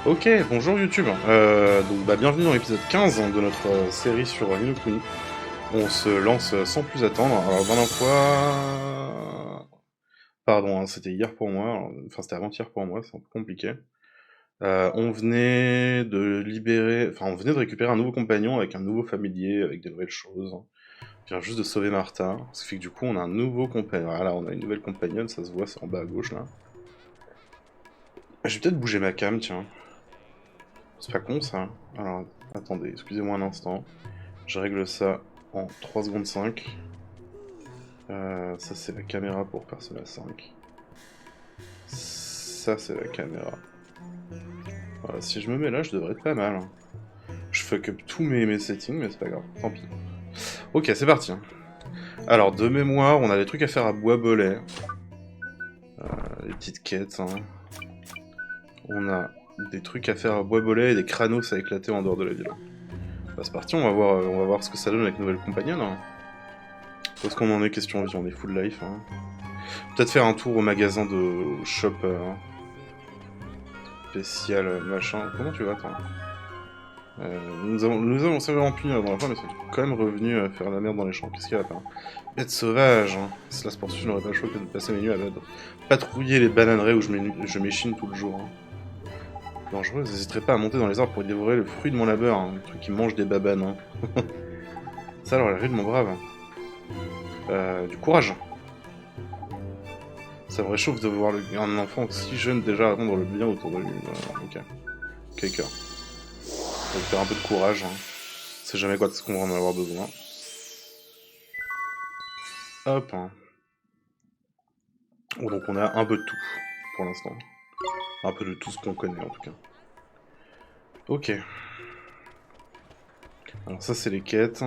Ok, bonjour YouTube. Bienvenue dans l'épisode 15 de notre série sur Ni no Kuni. On se lance sans plus attendre. Alors, dernière fois. Pardon, hein, c'était hier pour moi. Enfin, c'était avant-hier pour moi, c'est un peu compliqué. On venait de libérer. Enfin, on venait de récupérer un nouveau compagnon avec un nouveau familier, avec des nouvelles choses. On vient juste de sauver Martha. Ce qui fait que du coup, on a un nouveau compagnon. Voilà, on a une nouvelle compagnonne, ça se voit, c'est en bas à gauche là. Je vais peut-être bouger ma cam, tiens. C'est pas con ça. Alors, attendez, excusez-moi un instant. Je règle ça en 3 secondes 5. Ça c'est la caméra pour Persona 5. Ça c'est la caméra. Voilà, si je me mets là, je devrais être pas mal, hein. Je fuck up tous mes settings, mais c'est pas grave, tant pis. Ok, c'est parti, hein. Alors, de mémoire, on a des trucs à faire à Bois-Bolet. Les petites quêtes, hein. On a des trucs à faire à Bois-Bolet et des cranos à éclater en dehors de la ville. Bah, c'est parti, on va voir ce que ça donne avec nouvelle compagnonne, hein. Où est-ce qu'on en est question vie? On est full life, hein. Peut-être faire un tour au magasin de shop spécial machin. Comment tu vas, toi? Nous avons sévèrement puni dans la fin, mais c'est quand même revenu faire la merde dans les champs. Qu'est-ce qu'il y a là? Bête sauvage, hein. Cela se poursuit, je n'aurais pas le choix que de passer mes nuits à patrouiller les bananeraies où je m'échine tout le jour, hein. Dangereux, n'hésiterai pas à monter dans les arbres pour y dévorer le fruit de mon labeur, hein. Le truc qui mange des babanes, hein. Ça alors, la rue de mon brave. Du courage. Ça me réchauffe de voir un enfant si jeune déjà répandre le bien autour de lui. Ok. Ok, cœur. Ça va faire un peu de courage, hein. C'est jamais quoi de ce qu'on va en avoir besoin. Hop, hein. Bon, donc on a un peu de tout, pour l'instant. Un peu de tout ce qu'on connaît, en tout cas. Ok. Alors ça, c'est les quêtes.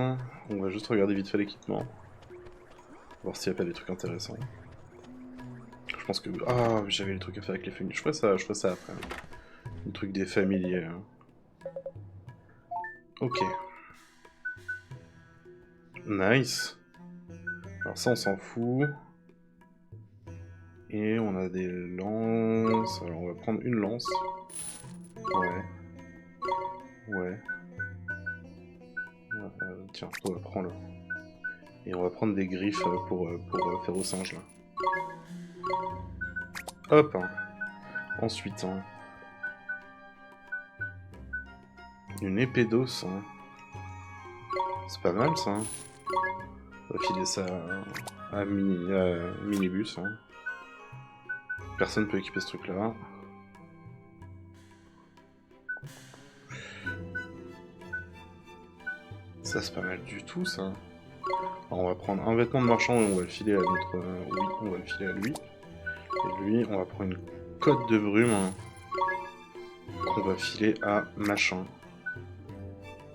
On va juste regarder vite fait l'équipement. Voir s'il n'y a pas des trucs intéressants. Je pense que... Ah, j'avais les trucs à faire avec les familles. Je ferai ça après. Le truc des familiers, hein. Ok. Nice. Alors ça, on s'en fout. Et on a des lances. Alors on va prendre une lance. Ouais. Ouais. Tiens, toi, prends-le. Et on va prendre des griffes pour faire au singe là. Hop, hein. Ensuite, hein. Une épée d'os, hein. C'est pas mal ça, hein. On va filer ça à minibus, hein. Personne peut équiper ce truc là. Ça c'est pas mal du tout ça. Alors, on va prendre un vêtement de marchand et on va le filer à notre... oui, on va le filer à lui. Et lui, on va prendre une cotte de brume, hein, qu'on va filer à machin.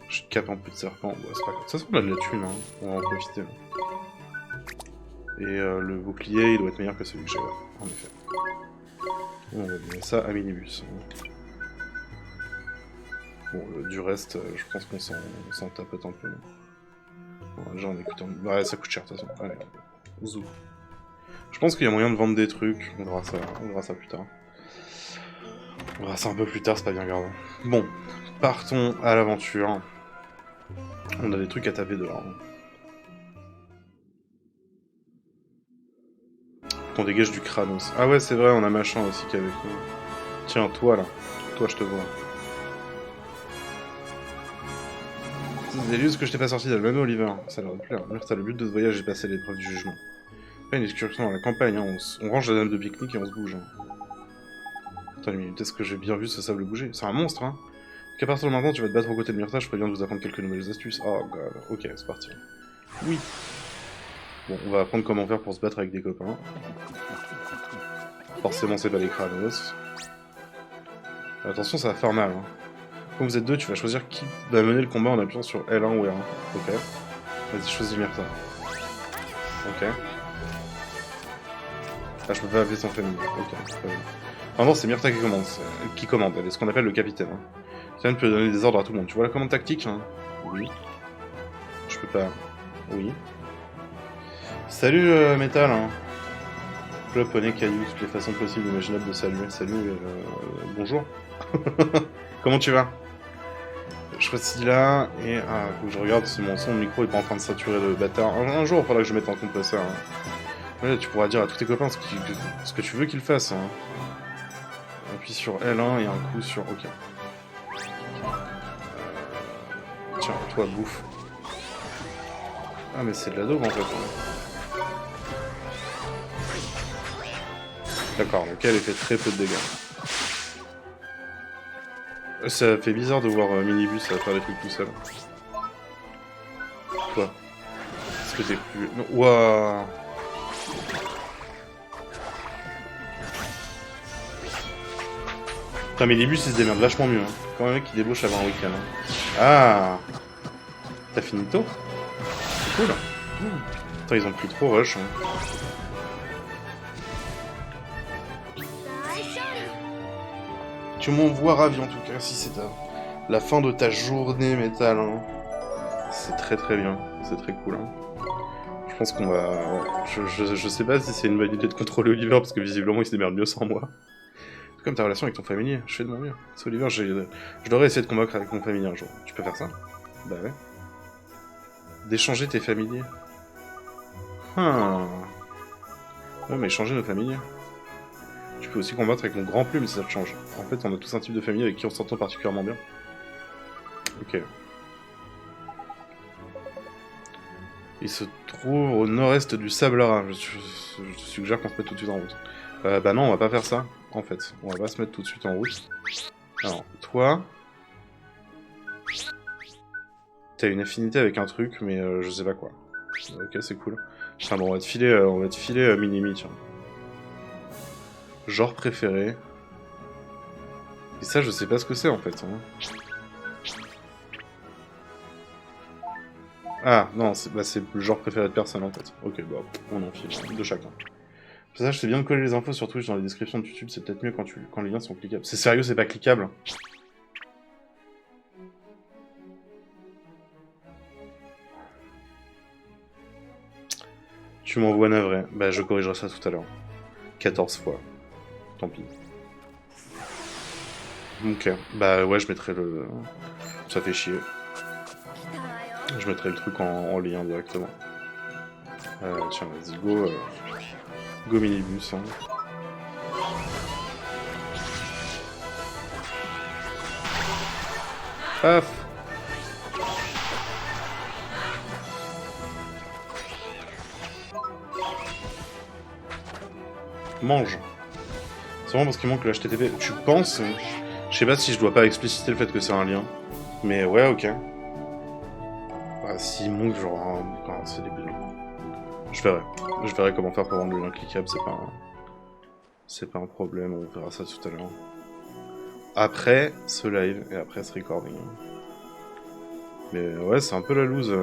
Je cape un peu de serpent, bon, c'est pas grave. Ça, on a de la thune, hein. On va en profiter. Et le bouclier, il doit être meilleur que celui que j'ai là, en effet. On va donner ça à minibus. Bon, du reste, je pense qu'on s'en tapote un peu. Bon, déjà, on écoute un... Ouais, ça coûte cher, de toute façon. Allez, zou. Je pense qu'il y a moyen de vendre des trucs. On verra ça plus tard. On verra ça un peu plus tard, c'est pas bien grave. Bon, partons à l'aventure. On a des trucs à taper dehors. Qu'on dégage du Kranos. Ah ouais, c'est vrai, on a machin aussi qui est avec nous. Tiens, toi là. Toi, je te vois. C'est lu ce que je t'ai pas sorti d'Albano, Oliver. Ça a l'air de plaire. Murtha, le but de ce voyage est passer l'épreuve du jugement. Pas une excursion dans la campagne, hein. On range la dame de pique-nique et on se bouge, hein. Attends une minute, est-ce que j'ai bien vu ce sable bouger? C'est un monstre, hein. Qu'à partir de maintenant, tu vas te battre aux côtés de Murtha, je préviens de vous apprendre quelques nouvelles astuces. Oh god, ok, c'est parti. Oui. Bon, on va apprendre comment faire pour se battre avec des copains. Forcément, c'est pas les Kranos. Attention, ça va faire mal, hein. Quand vous êtes deux, tu vas choisir qui va mener le combat en appuyant sur L1 ou R1. Ok. Vas-y, choisis Myrtha. Ok. Ah, je peux pas appeler son famille. Ok, c'est pas bien. Vraiment, c'est Myrtha qui commande. Elle est ce qu'on appelle le capitaine, hein. Capitaine peut donner des ordres à tout le monde. Tu vois la commande tactique, hein? Oui. Je peux pas. Oui. Salut, Métal, hein. Japonais, caillou, toutes les façons possibles et imaginables de saluer. Salut, bonjour. Comment tu vas? Je choisis là, et ah, faut que je regarde si mon son de micro est pas en train de saturer le bâtard. Un jour, il faudra que je mette un compresseur. Hein. Ouais, tu pourras dire à tous tes copains ce que tu veux qu'ils fassent. Hein. Appuie sur L1 et un coup sur OK. Tiens, toi, bouffe. Ah, mais c'est de la daube en fait. D'accord, donc elle fait très peu de dégâts. Ça fait bizarre de voir Minibus faire des trucs tout seul. Toi. Est-ce que t'es plus... Waouh. Putain, Minibus il se démerde vachement mieux. Hein. Comme un mec qui débauche avant un week-end. Hein. Ah. T'as fini tôt? C'est cool. Attends, ils ont pris trop rush. Hein. Tu m'envoies ravi en tout cas si c'est la fin de ta journée métal. Hein. C'est très très bien, c'est très cool. Hein. Je pense qu'on va... Ouais. Je sais pas si c'est une bonne idée de contrôler Oliver parce que visiblement il se démerde mieux sans moi. C'est comme ta relation avec ton familier, je fais de mon mieux. C'est Oliver, je devrais essayer de convaincre avec mon familier un jour. Tu peux faire ça? Bah ouais. D'échanger tes familiers. Ouais mais échanger nos familiers. Tu peux aussi combattre avec mon grand plume si ça te change. En fait, on a tous un type de famille avec qui on s'entend particulièrement bien. Ok. Il se trouve au nord-est du Sablera. Je te suggère qu'on se mette tout de suite en route. Bah non, on va pas faire ça, en fait. On va pas se mettre tout de suite en route. Alors, toi... T'as une affinité avec un truc, mais je sais pas quoi. Ok, c'est cool. Enfin bon, on va te filer Minimi, tiens. Genre préféré. Et ça, je sais pas ce que c'est en fait. Hein. Ah, non, c'est le genre préféré de personne en fait. Ok, bah, on en file, de chacun. Pour ça, je sais bien de coller les infos sur Twitch dans les descriptions de YouTube, c'est peut-être mieux quand les liens sont cliquables. C'est sérieux, c'est pas cliquable? Tu m'envoies navré. Bah, je corrigerai ça tout à l'heure. 14 fois. Tant pis. Ok, bah ouais, je mettrai le... Ça fait chier. Je mettrai le truc en lien directement. Tiens, vas-y, go Minibus. Hein. Paf. Mange. C'est vraiment parce qu'il manque le HTTP. Tu penses? Je sais pas si je dois pas expliciter le fait que c'est un lien. Mais ouais, ok. Bah, s'il manque, genre... Ah, c'est débile. Je verrai comment faire pour rendre le lien cliquable, c'est pas un problème, on verra ça tout à l'heure. Après ce live et après ce recording. Mais ouais, c'est un peu la loose,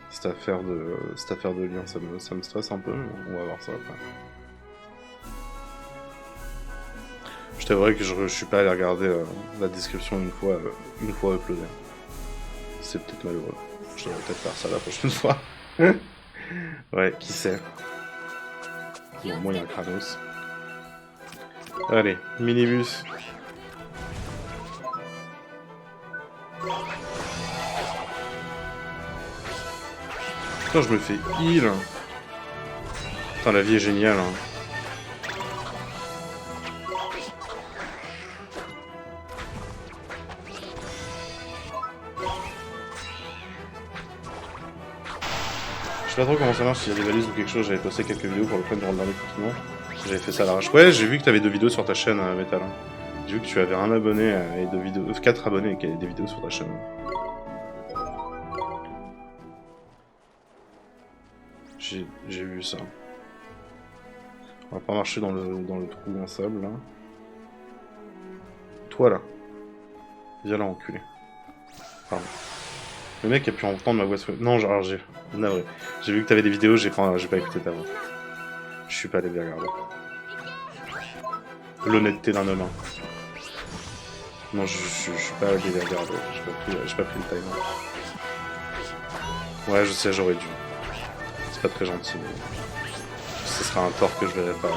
cette affaire de lien, ça me stresse un peu, on va voir ça après. Je t'avouerai que je suis pas allé regarder la description une fois uploadée. C'est peut-être malheureux. Je devrais peut-être faire ça la prochaine fois. Ouais, qui sait. Bon, moi, il y a un Kranos. Allez, Minibus. Putain, je me fais heal. Putain, la vie est géniale. Hein. Je sais pas trop comment ça marche, s'il y a des valises ou quelque chose, j'avais posté quelques vidéos pour le fun durant le dernier confinement. J'avais fait ça à l'arrache. Ouais, j'ai vu que t'avais 2 vidéos sur ta chaîne, Metal. J'ai vu que tu avais un abonné et 2 vidéos... 4 abonnés et qu'il y avait des vidéos sur ta chaîne. J'ai vu ça. On va pas marcher dans le trou en sable, là. Toi, là. Viens là, enculé. Pardon. Le mec a pu entendre ma voix souffler. Non, genre, j'ai... Navré. J'ai vu que t'avais des vidéos, j'ai pas écouté ta voix. Je suis pas allé les regarder. L'honnêteté d'un homme. Hein. Non, je suis pas allé les regarder. J'ai pas pris le time. Ouais, je sais, j'aurais dû. C'est pas très gentil, mais... Ce sera un tort que je verrai pas.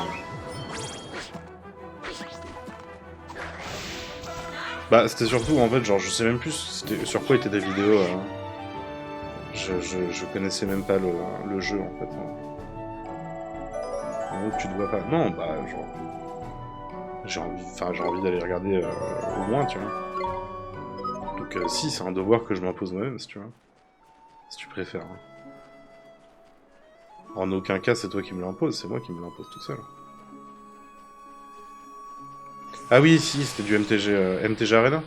Bah, c'était surtout, en fait, genre, je sais même plus sur quoi étaient des vidéos. Je connaissais même pas le jeu, en fait. En gros, tu te vois pas. Non, bah, genre, j'ai envie d'aller regarder au moins, tu vois. Donc, si, c'est un devoir que je m'impose moi-même, si tu vois. Si tu préfères. Hein. En aucun cas, c'est toi qui me l'impose, c'est moi qui me l'impose tout seul. Ah oui, si, c'était du MTG, MTG Arena.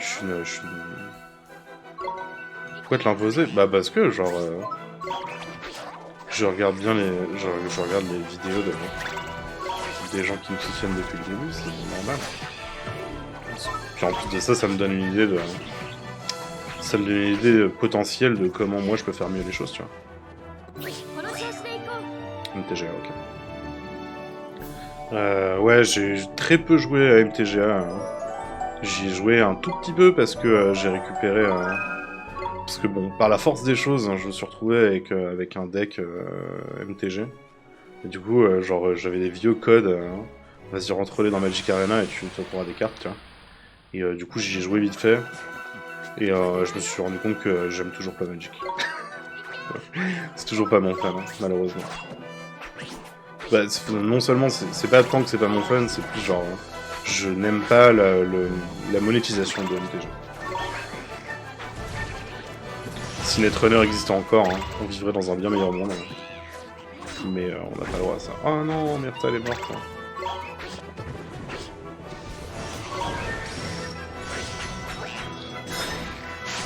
Je suis une... Pourquoi te l'imposer? Bah parce que, genre... je regarde bien les... Je regarde les vidéos des gens qui me soutiennent depuis le début, c'est normal. Puis en plus de ça, ça me donne une idée de... Ça me donne une idée potentielle de comment moi je peux faire mieux les choses, tu vois. MTGA, ok. Ouais, j'ai très peu joué à MTGA. Hein. J'y ai joué un tout petit peu parce que j'ai récupéré... Parce que bon, par la force des choses, hein, je me suis retrouvé avec un deck MTG. Et du coup, genre, j'avais des vieux codes. Vas-y, rentre-les dans Magic Arena et tu auras des cartes, tu vois. Et du coup, j'y ai joué vite fait. Et je me suis rendu compte que j'aime toujours pas Magic. C'est toujours pas mon fan, hein, malheureusement. Bah, non seulement c'est pas tant que c'est pas mon fun, c'est plus genre... Je n'aime pas la monétisation de MTG. Si Netrunner existait encore, hein, on vivrait dans un bien meilleur monde. Hein. Mais on n'a pas le droit à ça. Oh non, Myrtha elle est morte. Hein.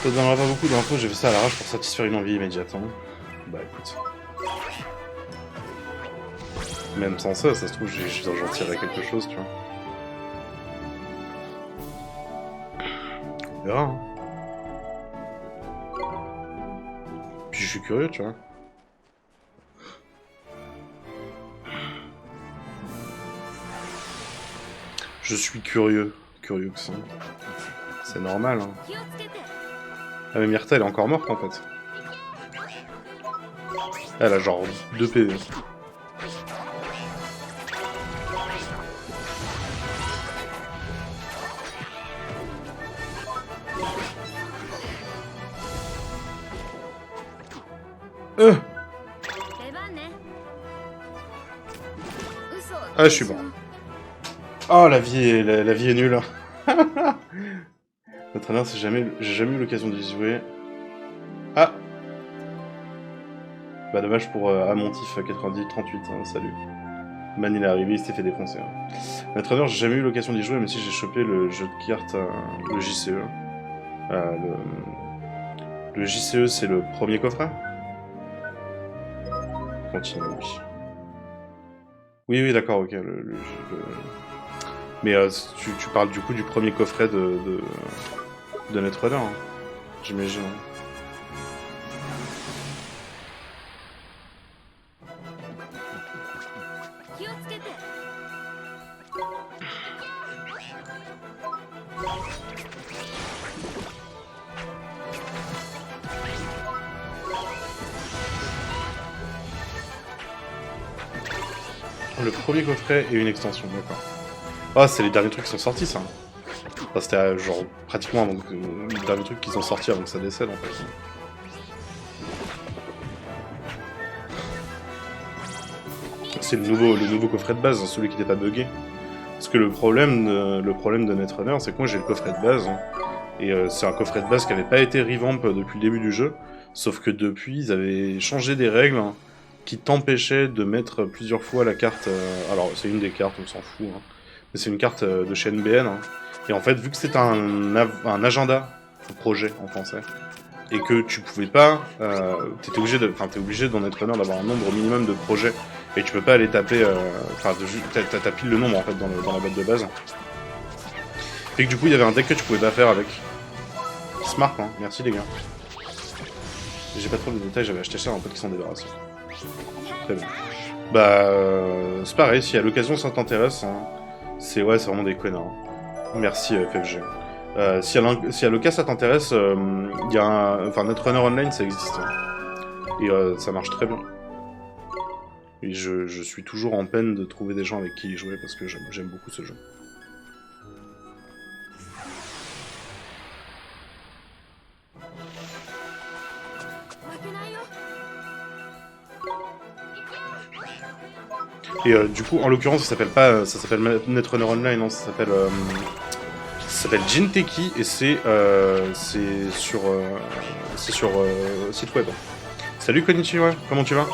Je te donnerai pas beaucoup d'infos, j'ai fait ça à l'arrache pour satisfaire une envie immédiate. Hein. Bah écoute. Même sans ça, ça se trouve, j'en tirerais quelque chose, tu vois. On verra. Hein. Puis je suis curieux, tu vois. Je suis curieux. Curieux que ça. C'est normal, hein. Ah mais Myrtha elle est encore morte en fait. Elle a genre 2 PV. Ah je suis bon. Oh la vie est nulle. L'entraîneur, j'ai jamais eu l'occasion d'y jouer. Ah. Bah dommage pour Amontif 9038, hein, salut. Man il est arrivé, il s'était fait défoncer. Hein. L'entraîneur, j'ai jamais eu l'occasion d'y jouer, même si j'ai chopé le jeu de cartes, le JCE. Le JCE, c'est le premier coffret. Continue, oui. Oui, d'accord, ok. Mais tu parles du coup du premier coffret de Netrunner, hein, j'imagine. Le premier coffret et une extension, d'accord. Ah, c'est les derniers trucs qui sont sortis, ça. Enfin, c'était genre pratiquement avant les derniers trucs qui sont sortis avant que ça décède, en fait. C'est le nouveau coffret de base, celui qui n'était pas buggé. Parce que le problème de Netrunner, c'est que moi j'ai le coffret de base, hein, et c'est un coffret de base qui n'avait pas été revamp depuis le début du jeu, sauf que depuis, ils avaient changé des règles hein, qui t'empêchaient de mettre plusieurs fois la carte... alors, c'est une des cartes, on s'en fout, hein, mais c'est une carte de chez NBN, hein, et en fait, vu que c'est un agenda, un projet en français, et que tu pouvais pas... t'es obligé dans Netrunner d'avoir un nombre minimum de projets, et tu peux pas aller taper... Enfin, t'as pile le nombre, en fait, dans la boîte de base. Et que du coup, il y avait un deck que tu pouvais pas faire avec. Smart, hein. Merci, les gars. J'ai pas trop de détails, j'avais acheté ça, un pote qui s'en débarrasse. Très bien. Bah... c'est pareil, si à l'occasion ça t'intéresse, hein, c'est vraiment des connards. Merci, FFG. Si à l'occasion ça t'intéresse, il y a un... Enfin, Netrunner Online, ça existe. Hein. Et ça marche très bien. Et je suis toujours en peine de trouver des gens avec qui y jouer parce que j'aime beaucoup ce jeu. Et du coup, en l'occurrence, ça s'appelle Netrunner Online, non, ça s'appelle Jinteki et c'est sur site web. Salut Konnichiwa, comment tu vas?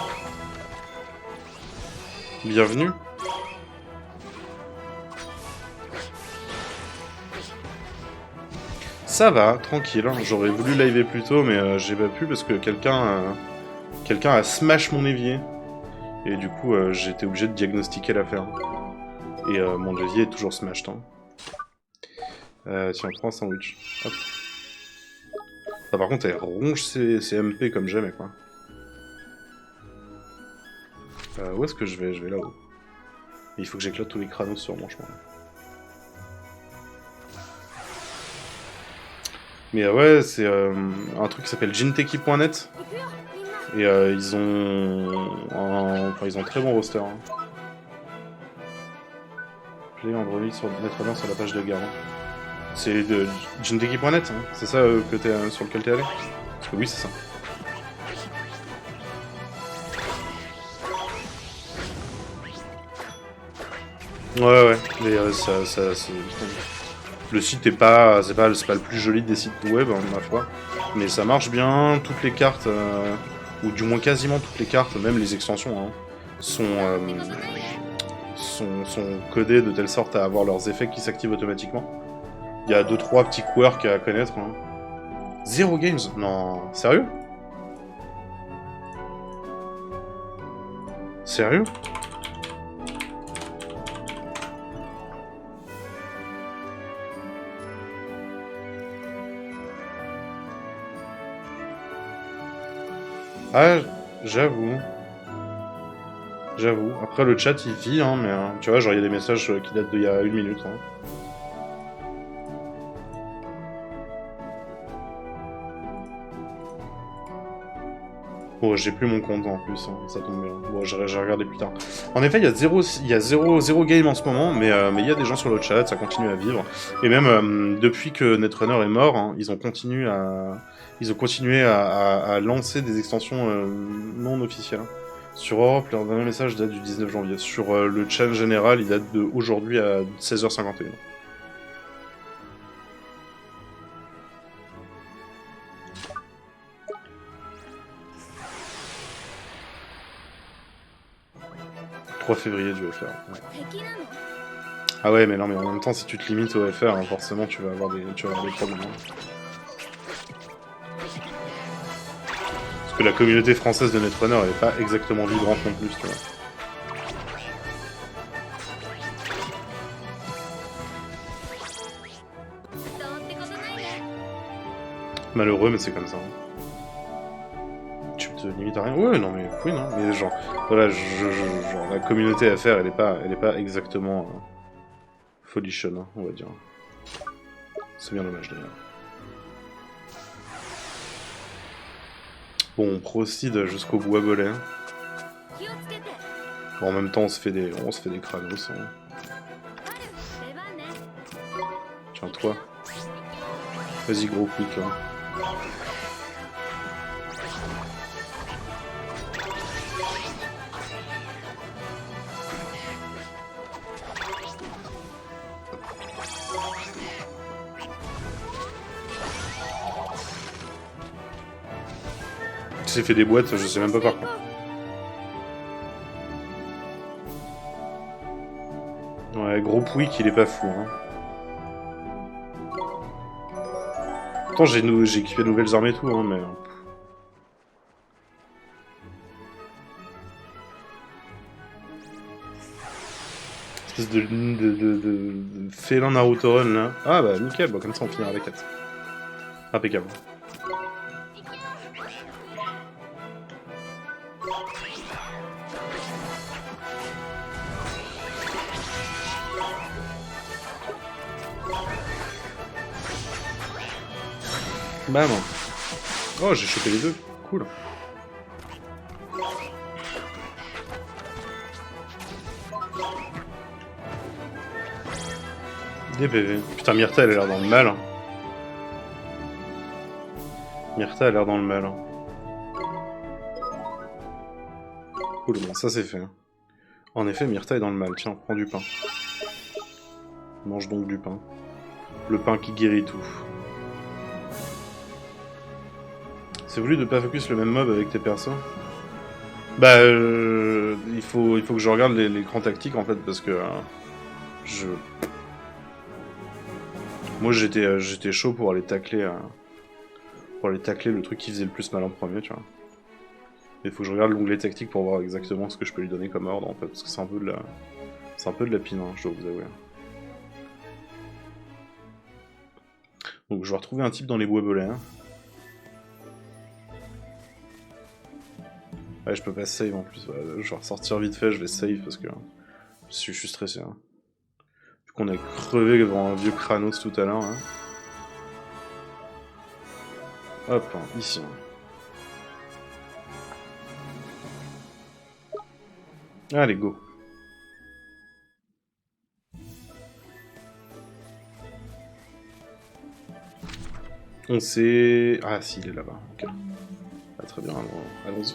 Bienvenue. Ça va, tranquille. J'aurais voulu liver plus tôt, mais j'ai pas pu parce que quelqu'un a smash mon évier. Et du coup, j'étais obligé de diagnostiquer l'affaire. Et mon évier est toujours smashed. Hein. Tiens, prends un sandwich. Hop. Ah, par contre, elle ronge ses MP comme jamais, quoi. Où est-ce que je vais? Je vais là-haut. Il faut que j'éclate tous les crânos sur mon chemin. Mais ouais, c'est un truc qui s'appelle jinteki.net. Et ils ont ils ont un très bon roster. Hein. Play Android sur Netrunner sur la page de gare. Hein. C'est de jinteki.net, hein. C'est ça sur lequel t'es allé? Parce que oui, c'est ça. Ouais, mais le site est pas le plus joli des sites web, hein, ma foi. Mais ça marche bien, toutes les cartes, ou du moins quasiment toutes les cartes, même les extensions, hein, sont codées de telle sorte à avoir leurs effets qui s'activent automatiquement. Il y a 2-3 petits quirks à connaître. Hein. Zero Games? Non, sérieux? Sérieux? Ah, j'avoue. J'avoue. Après, le chat, il vit, hein, mais tu vois, genre, il y a des messages qui datent d'il y a 1 minute. Hein. Bon, j'ai plus mon compte en plus, hein, ça tombe bien. Bon, j'ai regardé plus tard. En effet, il y a zéro game en ce moment, mais il y a des gens sur le chat, ça continue à vivre. Et même depuis que Netrunner est mort, hein, ils ont continué à lancer des extensions non officielles. Sur Europe, leur dernier message date du 19 janvier. Sur le chat général, il date d'aujourd'hui à 16h51. « 3 février du FR. Ouais. Ah ouais, mais non, mais en même temps, si tu te limites au FR, hein, forcément, tu vas avoir des problèmes. Hein. Parce que la communauté française de Netrunner, elle est pas exactement vibrante non plus, tu vois. Malheureux, mais c'est comme ça. Hein. Tu te limites à rien. Ouais, non, mais oui, non. Mais genre, voilà, genre la communauté FR, elle est pas exactement folichonne, hein, on va dire. C'est bien dommage d'ailleurs. Bon, on procède jusqu'au bois bolet. Bon, en même temps, on se fait des crânos. Hein. Tiens, toi. Vas-y, gros quick. Hein. Fait des boîtes, je sais même pas par quoi. Ouais, gros Pouic, il est pas fou. Hein. Pourtant, j'ai équipé de nouvelles armes et tout, hein, mais... Espèce de félin Naruto Run, là. Ah bah, nickel, bah, comme ça on finira la 4. Impeccable. Bam. Oh, j'ai chopé les deux. Cool. Des PV. Putain, Myrtha, elle a l'air dans le mal. Hein. Myrtha a l'air dans le mal. Hein. Cool, bon, ça c'est fait. En effet, Myrtha est dans le mal. Tiens, prends du pain. Mange donc du pain. Le pain qui guérit tout. C'est voulu de pas focus le même mob avec tes persos? Bah, il faut que je regarde l'écran tactique en fait, parce que moi j'étais chaud pour aller tacler le truc qui faisait le plus mal en premier, tu vois. Il faut que je regarde l'onglet tactique pour voir exactement ce que je peux lui donner comme ordre en fait, parce que c'est un peu de la pine, hein, je dois vous avouer. Donc je vais retrouver un type dans les bois belais. Hein. Ouais, je peux pas save en plus. Ouais, je vais ressortir vite fait, je vais save parce que je suis stressé. Hein. Du coup, on a crevé devant un vieux Kranos tout à l'heure. Hein. Hop, hein, ici. Allez, go. On sait... Ah si, il est là-bas. Ok. Ah, très bien, allons-y.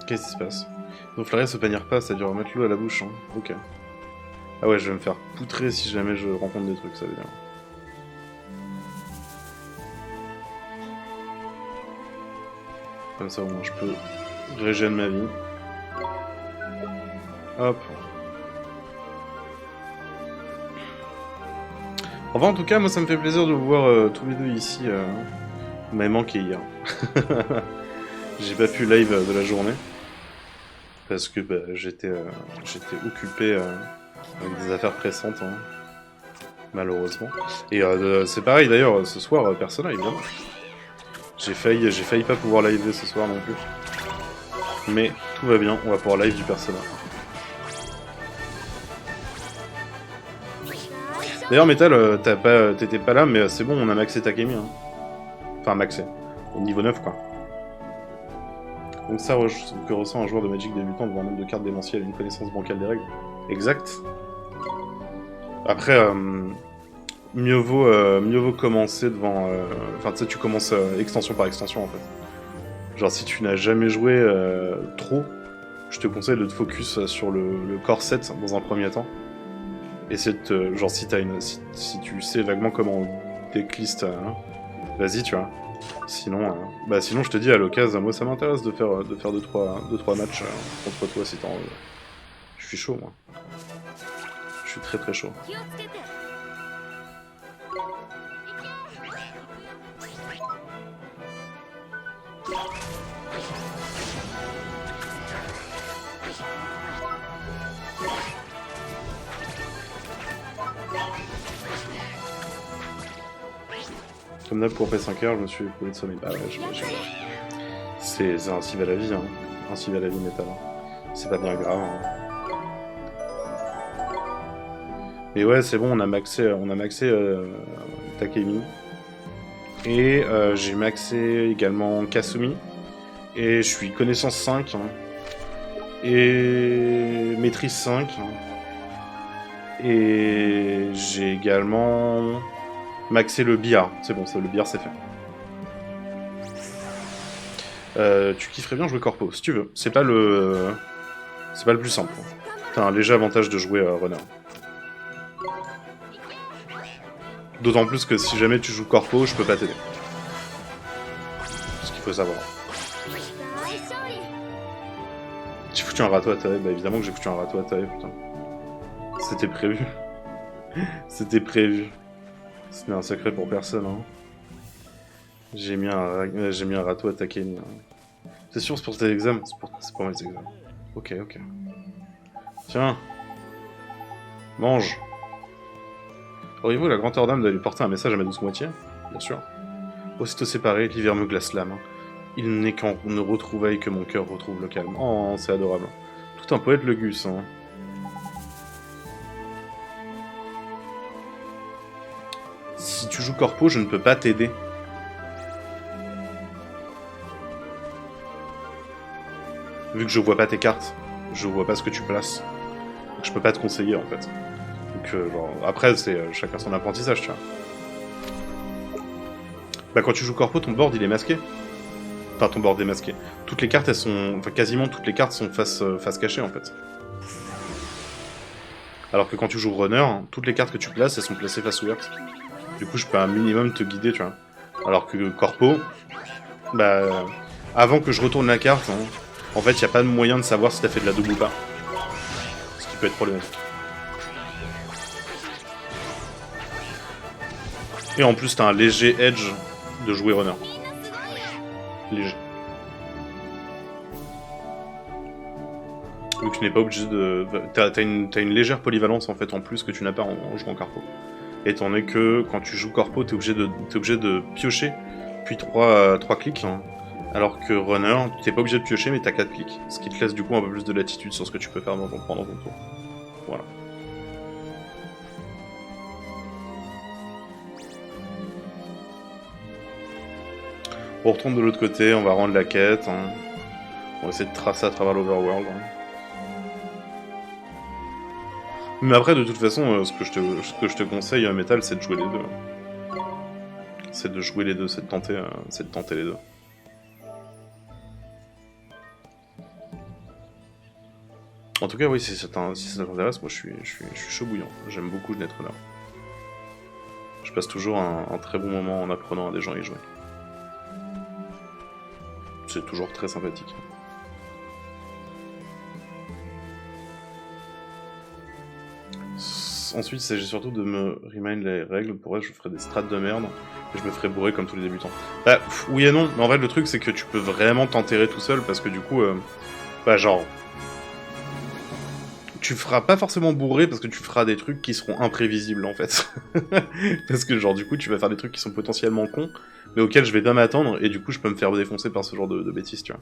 Qu'est-ce qui se passe? Donc Flaria se panière pas, ça a dû remettre l'eau à la bouche. Hein. Ok. Ah ouais, je vais me faire poutrer si jamais je rencontre des trucs, ça veut dire. Comme ça au moins je peux régénérer ma vie. Hop. Enfin en tout cas, moi ça me fait plaisir de vous voir tous les deux ici. Vous m'avez manqué hier. J'ai pas pu live de la journée. Parce que bah, j'étais occupé avec des affaires pressantes. Hein. Malheureusement. Et c'est pareil d'ailleurs, ce soir, Persona évidemment. J'ai failli pas pouvoir live ce soir non plus. Mais tout va bien, on va pouvoir live du Persona. D'ailleurs Metal, t'étais pas là, mais c'est bon, on a maxé Takemi. Hein. Enfin maxé. Au niveau 9 quoi. Donc ça, que ressent un joueur de Magic débutant devant un nombre de cartes démentielles et une connaissance bancale des règles. Exact. Après, mieux vaut commencer devant... Enfin, tu sais, tu commences extension par extension, en fait. Genre, si tu n'as jamais joué trop, je te conseille de te focus sur le core set dans un premier temps. Essaye de genre, si tu sais vaguement comment decklist, vas-y, tu vois. Sinon, sinon, je te dis à l'occasion, moi ça m'intéresse de faire 2-3 matchs contre toi si t'as envie. Je suis chaud, moi. Je suis très très chaud. Comme d'hab pour P5R, je me suis écoulé de sommeil. Bah ouais, j'imagine. C'est ainsi va la vie, hein. Ainsi va la vie, Metal. C'est pas bien grave. Hein. Mais ouais, c'est bon, on a maxé Takemi. Et j'ai maxé également Kasumi. Et je suis connaissance 5. Hein. Et maîtrise 5. Hein. Et j'ai également maxé le billard. C'est bon, le billard c'est fait. Tu kifferais bien jouer corpo, si tu veux. C'est pas le plus simple. T'as un léger avantage de jouer runner. D'autant plus que si jamais tu joues corpo, je peux pas t'aider. Ce qu'il faut savoir. J'ai foutu un râteau à taille. Bah évidemment que j'ai foutu un râteau à taille, putain. C'était prévu. C'était prévu. Ce n'est un secret pour personne, hein. J'ai mis un râteau à Takemi. Hein. C'est sûr, c'est pour tes examens? C'est pour mes examens. Ok, ok. Tiens. Mange. Auriez-vous la grandeur d'âme d'aller porter un message à ma douce moitié? Bien sûr. Aussitôt séparé, l'hiver me glace l'âme. Il n'est qu'en ne retrouvaille que mon cœur retrouve le calme. Oh, c'est adorable. Tout un poète, le Gus, hein. Si tu joues corpo, je ne peux pas t'aider. Vu que je vois pas tes cartes. je vois pas ce que tu places. Donc je peux pas te conseiller en fait. Donc genre, après c'est chacun son apprentissage, tu vois. Bah quand tu joues corpo, ton board il est masqué. Enfin ton board est masqué. Toutes les cartes elles sont... Enfin quasiment toutes les cartes sont face cachée en fait. Alors que quand tu joues runner, toutes les cartes que tu places elles sont placées face ouverte. Du coup je peux un minimum te guider, tu vois. Alors que corpo, bah avant que je retourne la carte, hein, en fait y a pas de moyen de savoir si t'as fait de la double ou pas. Ce qui peut être problématique. Et en plus t'as un léger edge de jouer runner. Léger. Vu que tu n'es pas obligé de... T'as une légère polyvalence en fait en plus que tu n'as pas en jouant corpo. Étant donné que quand tu joues corpo, t'es obligé de piocher, puis 3 clics. Hein. Alors que runner, t'es pas obligé de piocher mais t'as 4 clics. Ce qui te laisse du coup un peu plus de latitude sur ce que tu peux faire pendant ton tour. Voilà. On retourne de l'autre côté, on va rendre la quête. Hein. On va essayer de tracer à travers l'overworld. Hein. Mais après, de toute façon, ce que je te conseille, Metal, c'est de jouer les deux. C'est de jouer les deux, c'est de tenter les deux. En tout cas, oui, si ça t'intéresse, moi je suis chaud bouillant. J'aime beaucoup Netrunner. Je passe toujours un très bon moment en apprenant à des gens à y jouer. C'est toujours très sympathique. Ensuite, il s'agit surtout de me remind les règles. Pour je ferai des strats de merde et je me ferai bourrer comme tous les débutants. Bah, oui et non, mais en fait, le truc c'est que tu peux vraiment t'enterrer tout seul parce que du coup, bah, genre. Tu feras pas forcément bourré parce que tu feras des trucs qui seront imprévisibles en fait. Parce que, genre, du coup, tu vas faire des trucs qui sont potentiellement cons, mais auxquels je vais pas m'attendre et du coup, je peux me faire défoncer par ce genre de bêtises, tu vois.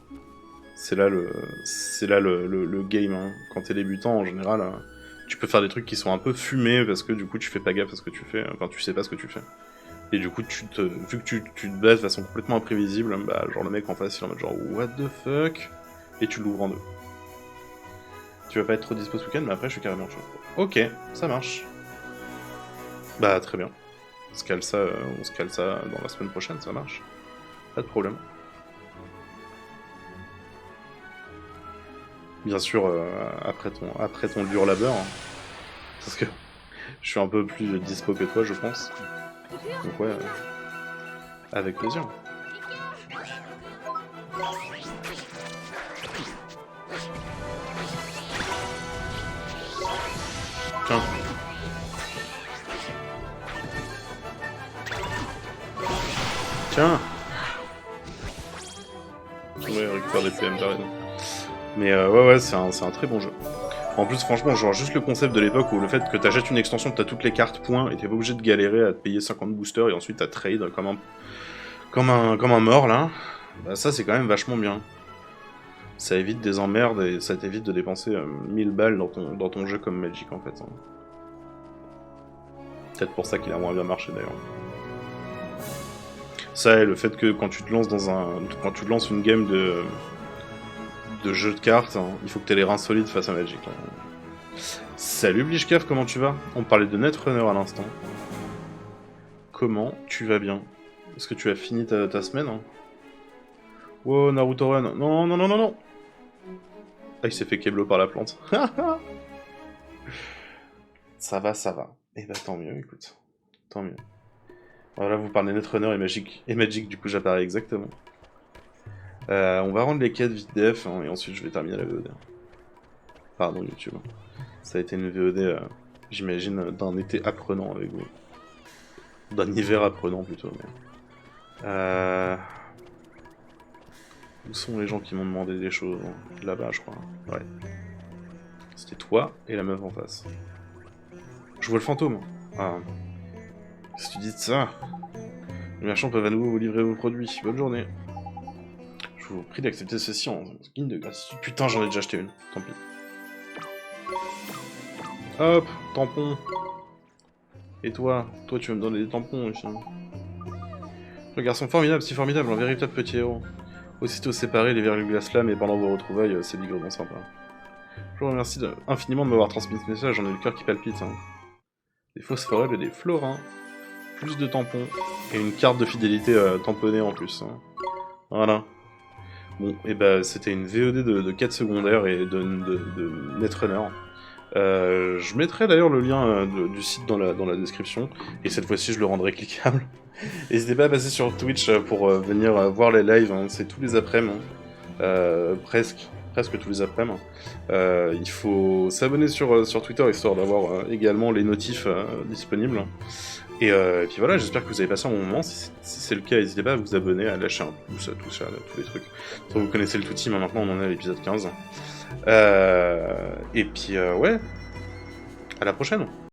C'est là le game. Hein. Quand t'es débutant, en général. Tu peux faire des trucs qui sont un peu fumés parce que du coup tu fais pas gaffe à ce que tu fais, enfin tu sais pas ce que tu fais. Et du coup vu que tu te bats de façon complètement imprévisible, bah genre le mec en face il est en mode genre what the fuck, et tu l'ouvres en deux. Tu vas pas être trop dispo ce week-end mais après je suis carrément chaud. Ok, ça marche. Bah très bien. On se cale ça dans la semaine prochaine, ça marche. Pas de problème. Bien sûr, après ton dur labeur, hein, parce que je suis un peu plus dispo que toi, je pense. Donc ouais, avec plaisir. Tiens. Tiens. Ouais, récupère des PM, t'as raison. Mais ouais, c'est un très bon jeu. En plus, franchement, genre juste le concept de l'époque où le fait que t'achètes une extension, t'as toutes les cartes points et t'es pas obligé de galérer à te payer 50 boosters et ensuite à trade comme un mort là, bah ça c'est quand même vachement bien. Ça évite des emmerdes et ça t'évite de dépenser 1000 balles dans ton jeu comme Magic en fait. Hein. Peut-être pour ça qu'il a moins bien marché d'ailleurs. Ça et le fait que quand tu te lances une game de jeu de cartes, hein, il faut que t'aies les reins solides face à Magic. Hein. Salut Blishcaf, comment tu vas? On parlait de Netrunner à l'instant. Comment tu vas bien? Est-ce que tu as fini ta semaine? Hein? Wow, Naruto Run. Non, non, non, non, non. Ah, il s'est fait keblo par la plante. Ça va, ça va. Eh bah tant mieux, écoute. Tant mieux. Voilà, vous parlez Netrunner et Magic, du coup j'apparais exactement. On va rendre les quêtes vite def, hein, et ensuite je vais terminer la VOD. Pardon YouTube. Ça a été une VOD, j'imagine, d'un été apprenant avec vous. D'un hiver apprenant plutôt. Mais... Où sont les gens qui m'ont demandé des choses? Là-bas, je crois. Ouais. C'était toi et la meuf en face. Je vois le fantôme. Ah. Qu'est-ce que tu dis de ça? Les marchands peuvent à nouveau vous livrer vos produits. Bonne journée. Je vous prie d'accepter ceci en guise de gratitude. Putain, j'en ai déjà acheté une. Tant pis. Hop, tampon. Et toi? Toi, tu vas me donner des tampons aussi. Le garçon formidable, si formidable, un véritable petit héros. Aussitôt séparés, les verrues glaces là, mais pendant vos retrouvailles, c'est librement sympa. Je vous remercie infiniment de m'avoir transmis ce message, j'en ai le cœur qui palpite. Hein. Des fausses forelles et des florins. Plus de tampons. Et une carte de fidélité tamponnée en plus. Hein. Voilà. Bon, et bah c'était une VOD de quête secondaire et de Netrunner. Je mettrai d'ailleurs le lien du site dans la description, et cette fois-ci je le rendrai cliquable. N'hésitez pas à passer sur Twitch pour venir voir les lives, hein. C'est tous les après-midi, presque tous les après-midi. Il faut s'abonner sur Twitter histoire d'avoir également les notifs disponibles. Et puis voilà, j'espère que vous avez passé un bon moment. Si c'est le cas, n'hésitez pas à vous abonner, à lâcher un pouce, à tout ça, tous les trucs. Vous connaissez le tout team, maintenant on en est à l'épisode 15. Et puis ouais, à la prochaine.